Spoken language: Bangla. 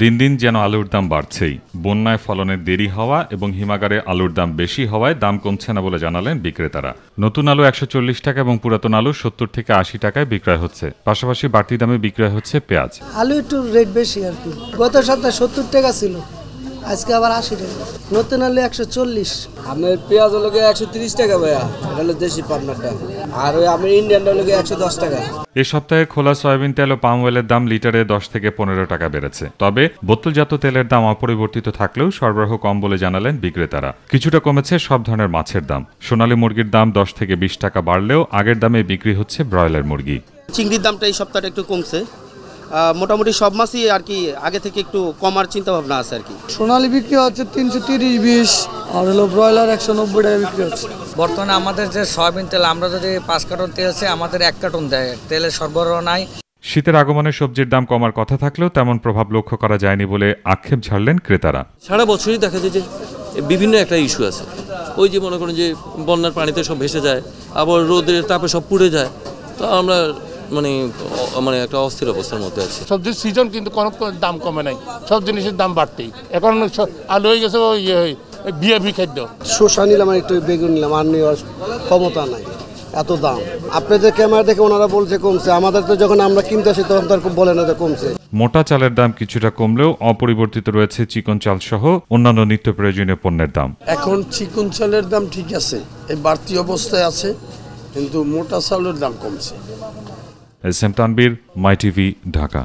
দিন দিন যেন আলুর দাম বাড়ছেই। বন্যায় ফলনের দেরি হওয়া এবং হিমাগারে আলুর দাম বেশি হওয়ায় দাম কমছে না বলে জানালেন বিক্রেতারা। নতুন আলু ১৪০ টাকা এবং পুরাতন আলু ৭০ থেকে ৮০ টাকায় বিক্রয় হচ্ছে। পাশাপাশি বাড়তি দামে বিক্রয় হচ্ছে পেঁয়াজ। আলু একটু রেট বেশি আর কি, গত সপ্তাহে ৭০ টাকা ছিল, আজকে আবার ৮০ টাকা। নতুন আলু ১৪০। আপনার পেঁয়াজ হলো ১৩০ টাকা ভাইয়া, এটা হলো দেশি পাবনাটা, আর ওই আমি ইন্ডিয়ানটা হলো ১১০ টাকা। এ সপ্তাহে খোলা সয়াবিন তেল ও পাম অয়েলের দাম লিটারে ১০ থেকে ১৫ টাকা বেড়েছে। তবে বোতলজাত তেলের দাম অপরিবর্তিত থাকলেও সরবরাহ কম বলে জানালেন বিক্রেতারা। কিছুটা কমেছে সব ধরনের মাছের দাম। সোনালী মুরগির দাম ১০ থেকে ২০ টাকা বাড়লেও আগের দামে বিক্রি হচ্ছে ব্রয়লার মুরগি। চিংড়ির দামটা এই সপ্তাহে একটু কমছে, মোটামুটি সব মাছই আর কি আগে থেকে একটু কমার চিন্তা ভাবনা আছে আর কি। সোনালী বিক্রি হচ্ছে ৩৩০-২০, আর হলো ব্রয়লার ১৯০ টাকা বিক্রি হচ্ছে। বর্তমানে আমাদের যে সয়াবিন তেল, আমরা যদি ৫ কার্টন তেল আছে, আমাদের ১ কার্টন দেয়, তেলের সরবরাহ নাই। শীতের আগমনে সবজির দাম কমার কথা থাকলেও তেমন প্রভাব লক্ষ্য করা যায়নি বলে আক্ষেপ ঝাড়লেন ক্রেতারা। সারা বছরই দেখা যায় যে বিভিন্ন একটা ইস্যু আছে। ওই যে মনে করেন যে বন্যার পানিতে সব ভেসে যায়, আবার রোদের তাপে সব পুড়ে যায়, তো আমরা মানে একটা অস্থির অবস্থার মধ্যে আছে। সবজির সিজন কিন্তু কোনো দাম কমে নাই, সব জিনিসের দাম বাড়তেই। এখন আলু হয়ে গেছে বিএপি খাদ্য। শসা নিলাম, একটু বেগুন নিলাম, আর নেওয়ার ক্ষমতা নাই, এত দাম। আপনাদের ক্যামেরা দেখে ওনারা বলছে কমছে, আমাদের তো যখন আমরা কিনতে আসি তখন তার বলে না কমছে। মোটা চালের দাম কিছুটা কমলেও অপরিবর্তিত রয়েছে চিকন চাল সহ অন্যান্য নিত্য প্রয়োজনীয় পণ্যের দাম। এখন চিকন চালের দাম ঠিক আছে, এই বাড়তি অবস্থায় আছে, কিন্তু মোটা চালের দাম কমছে। এস এম তানবীর, মাই টিভি, ঢাকা।